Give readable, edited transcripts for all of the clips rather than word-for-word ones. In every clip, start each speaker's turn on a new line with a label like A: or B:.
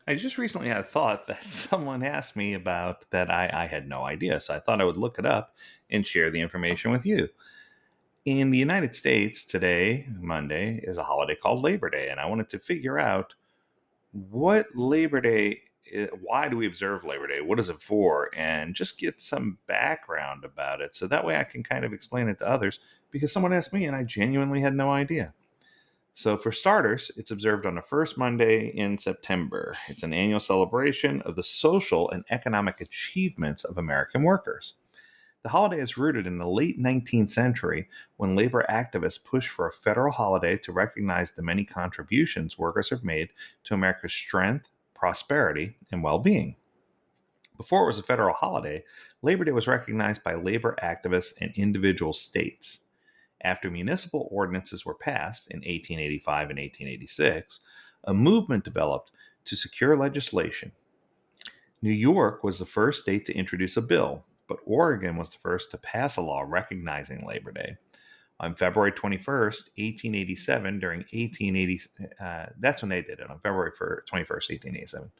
A: I just recently had a thought that someone asked me about that I had no idea. So I thought I would look it up and share the information with you. In the United States, today, Monday, is a holiday called Labor Day. And I wanted to figure out what Labor Day why do we observe Labor Day? What is it for? And just get some background about it. So that way I can kind of explain it to others because someone asked me and I genuinely had no idea. So, for starters, it's observed on the first Monday in September. It's an annual celebration of the social and economic achievements of American workers. The holiday is rooted in the late 19th century when labor activists pushed for a federal holiday to recognize the many contributions workers have made to America's strength, prosperity, and well being. Before it was a federal holiday, Labor Day was recognized by labor activists in individual states. After municipal ordinances were passed in 1885 and 1886, a movement developed to secure legislation. New York was the first state to introduce a bill, but Oregon was the first to pass a law recognizing Labor Day. On February 21st, 1887, during 1880, that's when they did it, on February 21st, 1887.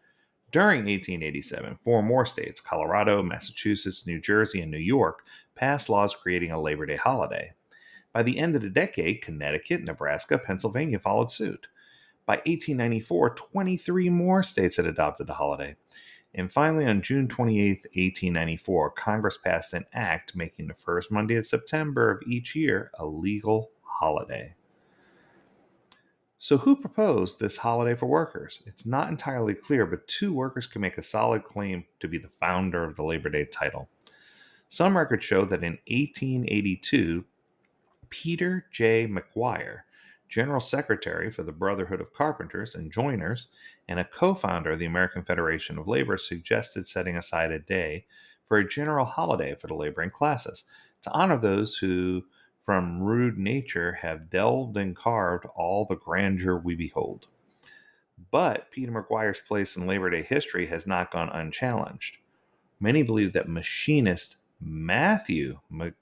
A: During 1887, four more states, Colorado, Massachusetts, New Jersey, and New York, passed laws creating a Labor Day holiday. By the end of the decade, Connecticut, Nebraska, Pennsylvania followed suit. By 1894, 23 more states had adopted the holiday. And finally, on June 28, 1894, Congress passed an act making the first Monday of September of each year a legal holiday. So, who proposed this holiday for workers? It's not entirely clear, but two workers can make a solid claim to be the founder of the Labor Day title. Some records show that in 1882, Peter J. McGuire, General Secretary for the Brotherhood of Carpenters and Joiners and a co founder of the American Federation of Labor, suggested setting aside a day for a general holiday for the laboring classes to honor those who, from rude nature, have delved and carved all the grandeur we behold. But Peter McGuire's place in Labor Day history has not gone unchallenged. Many believe that machinist Matthew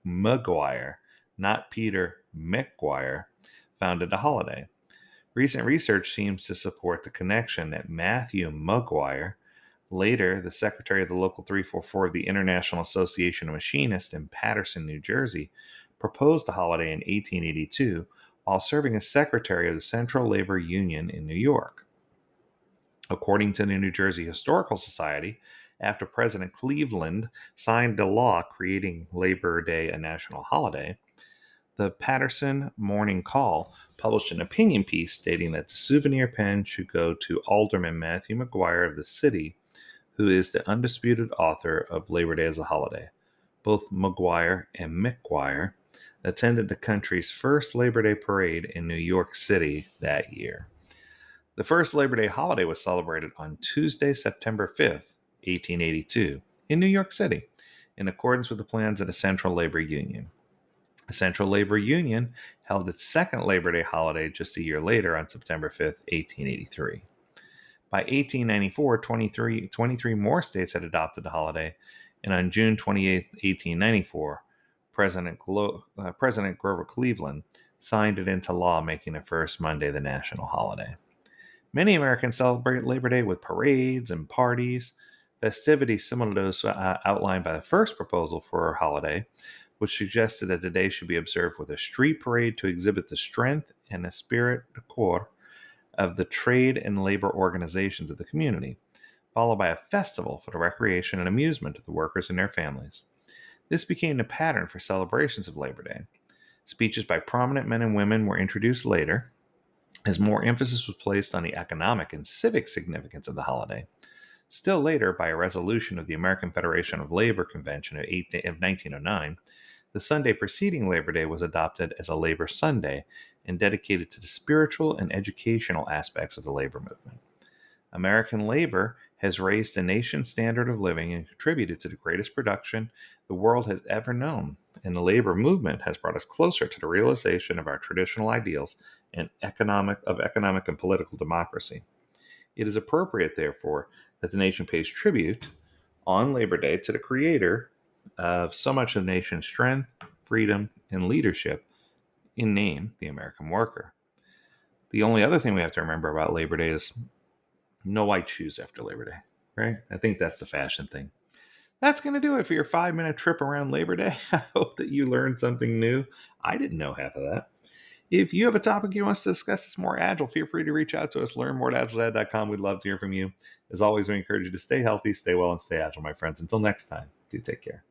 A: McGuire, not Peter McGuire, founded the holiday. Recent research seems to support the connection that Matthew McGuire, later the secretary of the Local 344 of the International Association of Machinists in Paterson, New Jersey, proposed the holiday in 1882 while serving as secretary of the Central Labor Union in New York. According to the New Jersey Historical Society, after President Cleveland signed the law creating Labor Day a national holiday, the Paterson Morning Call published an opinion piece stating that the souvenir pen should go to Alderman Matthew McGuire of the city, who is the undisputed author of Labor Day as a holiday. Both McGuire and McGuire attended the country's first Labor Day parade in New York City that year. The first Labor Day holiday was celebrated on Tuesday, September 5th, 1882, in New York City, in accordance with the plans of the Central Labor Union. The Central Labor Union held its second Labor Day holiday just a year later on September 5th, 1883. By 1894, 23 more states had adopted the holiday, and on June 28, 1894, President Grover Cleveland signed it into law, making the first Monday the national holiday. Many Americans celebrate Labor Day with parades and parties, festivities similar to those outlined by the first proposal for a holiday, which suggested that the day should be observed with a street parade to exhibit the strength and esprit de corps of the trade and labor organizations of the community, followed by a festival for the recreation and amusement of the workers and their families. This became the pattern for celebrations of Labor Day. Speeches by prominent men and women were introduced later, as more emphasis was placed on the economic and civic significance of the holiday. Still later, by a resolution of the American Federation of Labor Convention of 1909, the Sunday preceding Labor Day was adopted as a Labor Sunday and dedicated to the spiritual and educational aspects of the labor movement. American labor has raised the nation's standard of living and contributed to the greatest production the world has ever known, and the labor movement has brought us closer to the realization of our traditional ideals and economic and political democracy. It is appropriate, therefore, that the nation pays tribute on Labor Day to the creator of so much of the nation's strength, freedom, and leadership, in name, the American worker. The only other thing we have to remember about Labor Day is No white shoes after Labor Day, right? I think that's the fashion thing. That's going to do it for your 5 minute trip around Labor Day. I hope that you learned something new. I didn't know half of that. If you have a topic you want us to discuss that's more agile, feel free to reach out to us. Learn more at agiledad.com. We'd love to hear from you. As always, we encourage you to stay healthy, stay well, and stay agile, my friends. Until next time, do take care.